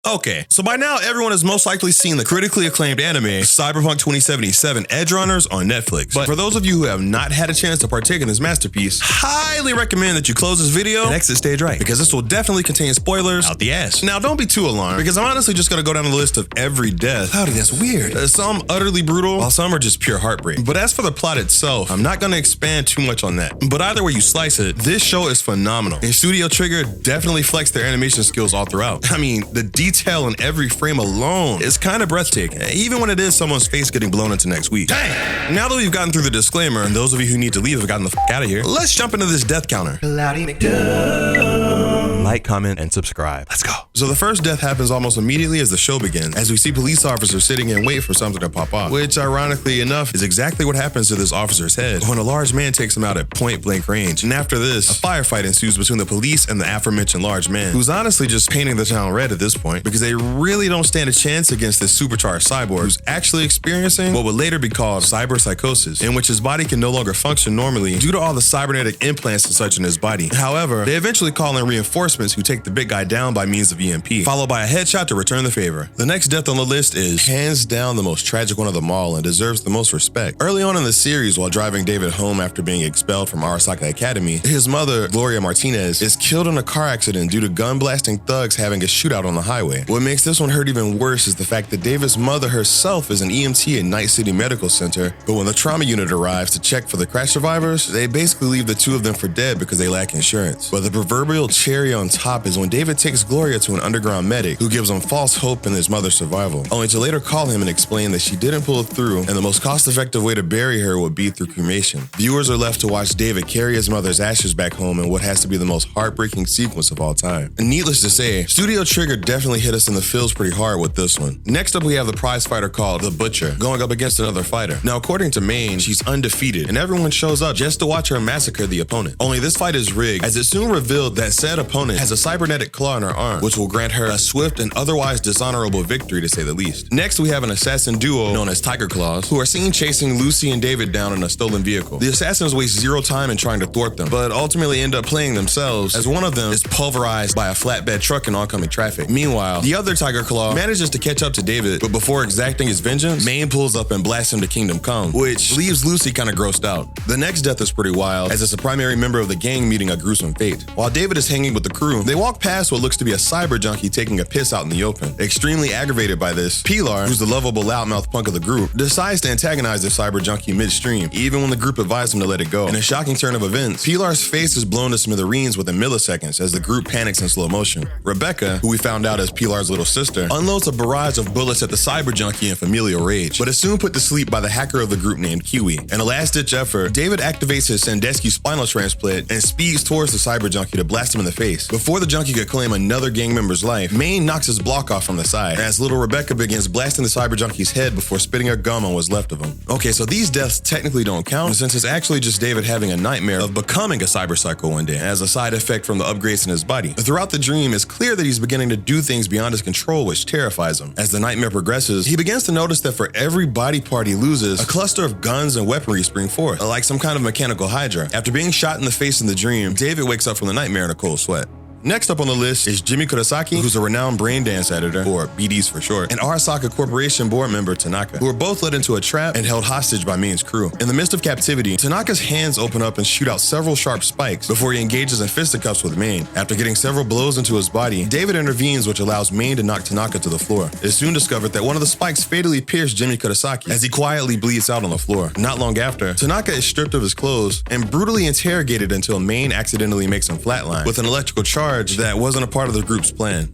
Okay, so by now everyone has most likely seen the critically acclaimed anime Cyberpunk 2077 Edgerunners on Netflix. But for those of you who have not had a chance to partake in this masterpiece, highly recommend that you close this video and exit stage right, because this will definitely contain spoilers out the ass. Now don't be too alarmed, because I'm honestly just gonna go down the list of every death. Cloudie, that's weird. Some utterly brutal, while some are just pure heartbreak. But as for the plot itself, I'm not gonna expand too much on that. But either way you slice it, this show is phenomenal. And Studio Trigger definitely flexed their animation skills all throughout. I mean, the detail in every frame alone is kind of breathtaking, even when it is someone's face getting blown into next week. Dang! Now that we've gotten through the disclaimer, and those of you who need to leave have gotten the f*** out of here, let's jump into this death counter. Cloudie McDoom. Like, comment, and subscribe. Let's go. So the first death happens almost immediately as the show begins, as we see police officers sitting and wait for something to pop off, which ironically enough is exactly what happens to this officer's head when a large man takes him out at point blank range. And after this, a firefight ensues between the police and the aforementioned large man, who's honestly just painting the town red at this point, because they really don't stand a chance against this supercharged cyborg who's actually experiencing what would later be called cyberpsychosis, in which his body can no longer function normally due to all the cybernetic implants and such in his body. However, they eventually call in reinforcements who take the big guy down by means of EMP, followed by a headshot to return the favor. The next death on the list is hands down the most tragic one of them all and deserves the most respect. Early on in the series, while driving David home after being expelled from Arasaka Academy, his mother, Gloria Martinez, is killed in a car accident due to gun-blasting thugs having a shootout on the highway. What makes this one hurt even worse is the fact that David's mother herself is an EMT at Night City Medical Center, but when the trauma unit arrives to check for the crash survivors, they basically leave the two of them for dead because they lack insurance. But the proverbial cherry on top is when David takes Gloria to an underground medic who gives him false hope in his mother's survival, only to later call him and explain that she didn't pull it through and the most cost-effective way to bury her would be through cremation. Viewers are left to watch David carry his mother's ashes back home in what has to be the most heartbreaking sequence of all time. And needless to say, Studio Trigger definitely hit us in the feels pretty hard with this one. Next up, we have the prize fighter called The Butcher, going up against another fighter. Now, according to Main, she's undefeated, and everyone shows up just to watch her massacre the opponent. Only this fight is rigged, as it soon revealed that said opponent has a cybernetic claw in her arm, which will grant her a swift and otherwise dishonorable victory, to say the least. Next, we have an assassin duo known as Tiger Claws, who are seen chasing Lucy and David down in a stolen vehicle. The assassins waste zero time in trying to thwart them, but ultimately end up playing themselves, as one of them is pulverized by a flatbed truck in oncoming traffic. Meanwhile, the other Tiger Claw manages to catch up to David, but before exacting his vengeance, Main pulls up and blasts him to Kingdom Come, which leaves Lucy kind of grossed out. The next death is pretty wild, as it's a primary member of the gang meeting a gruesome fate. While David is hanging with the crew, they walk past what looks to be a cyber junkie taking a piss out in the open. Extremely aggravated by this, Pilar, who's the lovable loudmouth punk of the group, decides to antagonize the cyber junkie midstream, even when the group advised him to let it go. In a shocking turn of events, Pilar's face is blown to smithereens within milliseconds as the group panics in slow motion. Rebecca, who we found out as Pilar's little sister, unloads a barrage of bullets at the cyber junkie in familial rage, but is soon put to sleep by the hacker of the group named Kiwi. In a last-ditch effort, David activates his Sandesky spinal transplant and speeds towards the cyber junkie to blast him in the face. Before the junkie could claim another gang member's life, Main knocks his block off from the side, as little Rebecca begins blasting the cyber junkie's head before spitting her gum on what's left of him. Okay, so these deaths technically don't count, since it's actually just David having a nightmare of becoming a cyber psycho one day, as a side effect from the upgrades in his body. Throughout the dream, it's clear that he's beginning to do things beyond his control, which terrifies him. As the nightmare progresses, he begins to notice that for every body part he loses, a cluster of guns and weaponry spring forth, like some kind of mechanical hydra. After being shot in the face in the dream, David wakes up from the nightmare in a cold sweat. Next up on the list is Jimmy Kurosaki, who's a renowned brain dance editor, or BDs for short, and Arasaka Corporation board member Tanaka, who are both led into a trap and held hostage by Main's crew. In the midst of captivity, Tanaka's hands open up and shoot out several sharp spikes before he engages in fisticuffs with Main. After getting several blows into his body, David intervenes, which allows Main to knock Tanaka to the floor. It's soon discovered that one of the spikes fatally pierced Jimmy Kurosaki as he quietly bleeds out on the floor. Not long after, Tanaka is stripped of his clothes and brutally interrogated until Main accidentally makes him flatline with an electrical charge that wasn't a part of the group's plan.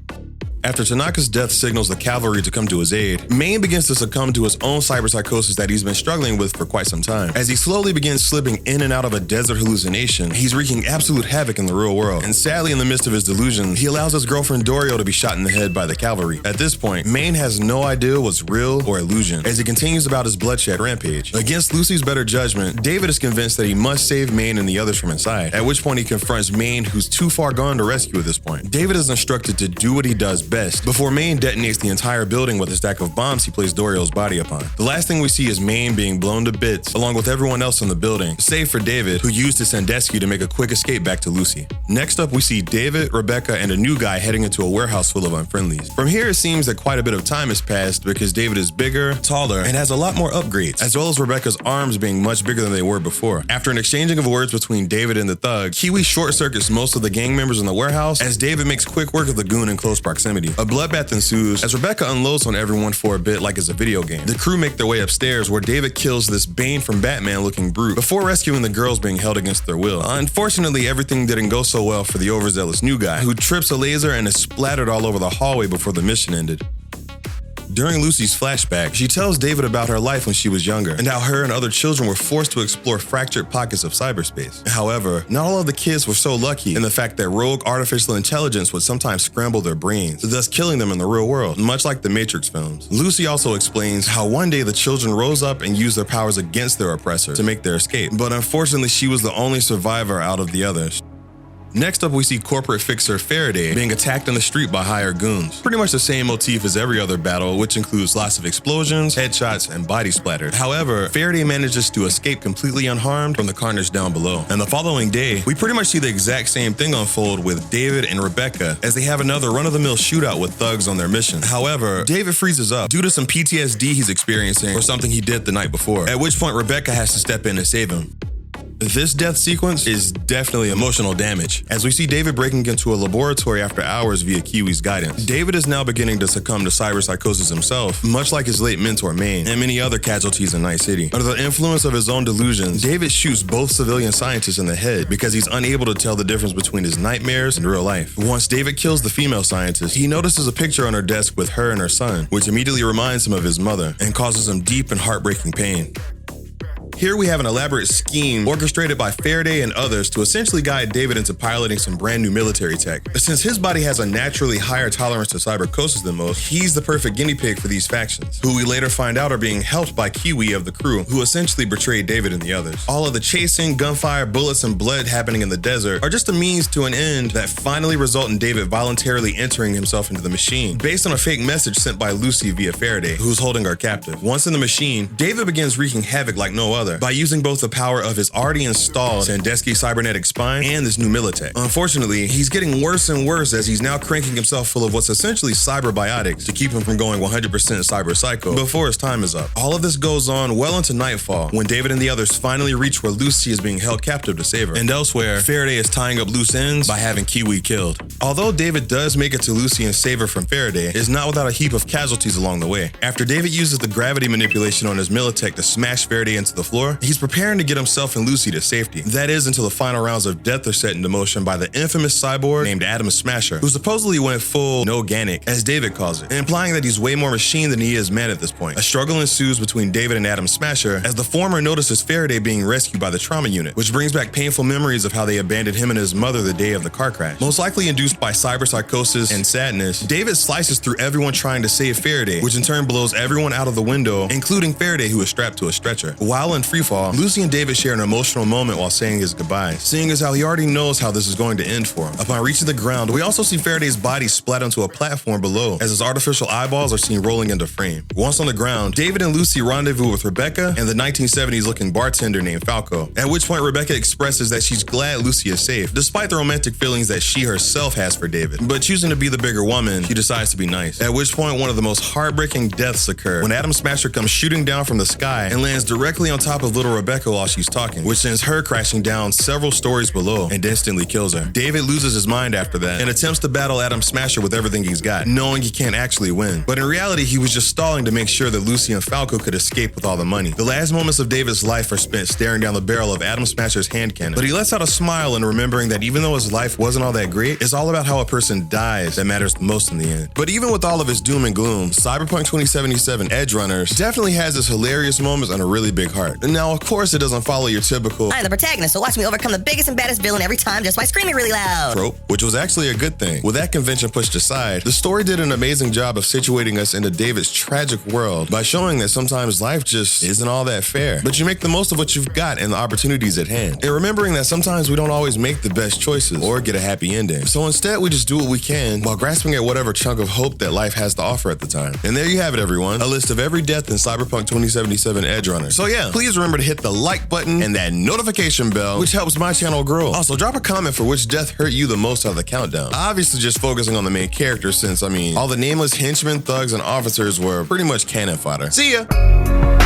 After Tanaka's death signals the cavalry to come to his aid, Main begins to succumb to his own cyberpsychosis that he's been struggling with for quite some time. As he slowly begins slipping in and out of a desert hallucination, he's wreaking absolute havoc in the real world. And sadly, in the midst of his delusion, he allows his girlfriend Dorio to be shot in the head by the cavalry. At this point, Main has no idea what's real or illusion, as he continues about his bloodshed rampage. Against Lucy's better judgment, David is convinced that he must save Main and the others from inside, at which point he confronts Main, who's too far gone to rescue at this point. David is instructed to do what he does best, best, before Maine detonates the entire building with a stack of bombs he placed Dorio's body upon. The last thing we see is Maine being blown to bits, along with everyone else in the building, save for David, who used his Sandesky to make a quick escape back to Lucy. Next up, we see David, Rebecca, and a new guy heading into a warehouse full of unfriendlies. From here, it seems that quite a bit of time has passed because David is bigger, taller, and has a lot more upgrades, as well as Rebecca's arms being much bigger than they were before. After an exchanging of words between David and the thug, Kiwi short-circuits most of the gang members in the warehouse as David makes quick work of the goon in close proximity. A bloodbath ensues as Rebecca unloads on everyone for a bit like it's a video game. The crew make their way upstairs where David kills this Bane from Batman looking brute before rescuing the girls being held against their will. Unfortunately, everything didn't go so well for the overzealous new guy, who trips a laser and is splattered all over the hallway before the mission ended. During Lucy's flashback, she tells David about her life when she was younger and how her and other children were forced to explore fractured pockets of cyberspace. However, not all of the kids were so lucky in the fact that rogue artificial intelligence would sometimes scramble their brains, thus killing them in the real world, much like the Matrix films. Lucy also explains how one day the children rose up and used their powers against their oppressor to make their escape, but unfortunately she was the only survivor out of the others. Next up, we see corporate fixer Faraday being attacked in the street by hired goons. Pretty much the same motif as every other battle, which includes lots of explosions, headshots, and body splatter. However, Faraday manages to escape completely unharmed from the carnage down below. And the following day, we pretty much see the exact same thing unfold with David and Rebecca as they have another run-of-the-mill shootout with thugs on their mission. However, David freezes up due to some PTSD he's experiencing or something he did the night before, at which point Rebecca has to step in and save him. This death sequence is definitely emotional damage, as we see David breaking into a laboratory after hours via Kiwi's guidance. David is now beginning to succumb to cyberpsychosis himself, much like his late mentor Maine and many other casualties in Night City. Under the influence of his own delusions, David shoots both civilian scientists in the head because he's unable to tell the difference between his nightmares and real life. Once David kills the female scientist, he notices a picture on her desk with her and her son, which immediately reminds him of his mother and causes him deep and heartbreaking pain. Here we have an elaborate scheme orchestrated by Faraday and others to essentially guide David into piloting some brand new military tech. Since his body has a naturally higher tolerance to cyberpsychosis than most, he's the perfect guinea pig for these factions, who we later find out are being helped by Kiwi of the crew, who essentially betrayed David and the others. All of the chasing, gunfire, bullets, and blood happening in the desert are just a means to an end that finally result in David voluntarily entering himself into the machine, based on a fake message sent by Lucy via Faraday, who's holding her captive. Once in the machine, David begins wreaking havoc like no other, by using both the power of his already installed Sandesky cybernetic spine and this new militech. Unfortunately, he's getting worse and worse as he's now cranking himself full of what's essentially cyberbiotics to keep him from going 100% cyber psycho before his time is up. All of this goes on well into nightfall when David and the others finally reach where Lucy is being held captive to save her. And elsewhere, Faraday is tying up loose ends by having Kiwi killed. Although David does make it to Lucy and save her from Faraday, it's not without a heap of casualties along the way. After David uses the gravity manipulation on his militech to smash Faraday into the floor, he's preparing to get himself and Lucy to safety. That is until the final rounds of death are set into motion by the infamous cyborg named Adam Smasher, who supposedly went full no-ganic, as David calls it, implying that he's way more machine than he is man at this point. A struggle ensues between David and Adam Smasher as the former notices Faraday being rescued by the trauma unit, which brings back painful memories of how they abandoned him and his mother the day of the car crash. Most likely induced by cyberpsychosis and sadness, David slices through everyone trying to save Faraday, which in turn blows everyone out of the window, including Faraday, who is strapped to a stretcher. While in freefall, Lucy and David share an emotional moment while saying his goodbyes, seeing as how he already knows how this is going to end for him. Upon reaching the ground, we also see Faraday's body splat onto a platform below as his artificial eyeballs are seen rolling into frame. Once on the ground, David and Lucy rendezvous with Rebecca and the 1970s looking bartender named Falco, at which point Rebecca expresses that she's glad Lucy is safe, despite the romantic feelings that she herself has for David. But choosing to be the bigger woman, she decides to be nice. At which point one of the most heartbreaking deaths occur when Adam Smasher comes shooting down from the sky and lands directly on top of little Rebecca while she's talking, which sends her crashing down several stories below and instantly kills her. David loses his mind after that and attempts to battle Adam Smasher with everything he's got, knowing he can't actually win. But in reality, he was just stalling to make sure that Lucy and Falco could escape with all the money. The last moments of David's life are spent staring down the barrel of Adam Smasher's hand cannon, but he lets out a smile in remembering that even though his life wasn't all that great, it's all about how a person dies that matters the most in the end. But even with all of its doom and gloom, Cyberpunk 2077 Edgerunners definitely has its hilarious moments and a really big heart. Now, of course, it doesn't follow your typical I'm the protagonist, so watch me overcome the biggest and baddest villain every time just by screaming really loud trope, which was actually a good thing. With that convention pushed aside, the story did an amazing job of situating us into David's tragic world by showing that sometimes life just isn't all that fair. But you make the most of what you've got and the opportunities at hand. And remembering that sometimes we don't always make the best choices or get a happy ending. So instead, we just do what we can while grasping at whatever chunk of hope that life has to offer at the time. And there you have it, everyone. A list of every death in Cyberpunk 2077 Edgerunners. So yeah, please remember to hit the like button and that notification bell, which helps my channel grow. Also, drop a comment for which death hurt you the most out of the countdown. Obviously just focusing on the main character since, all the nameless henchmen, thugs, and officers were pretty much cannon fodder. See ya!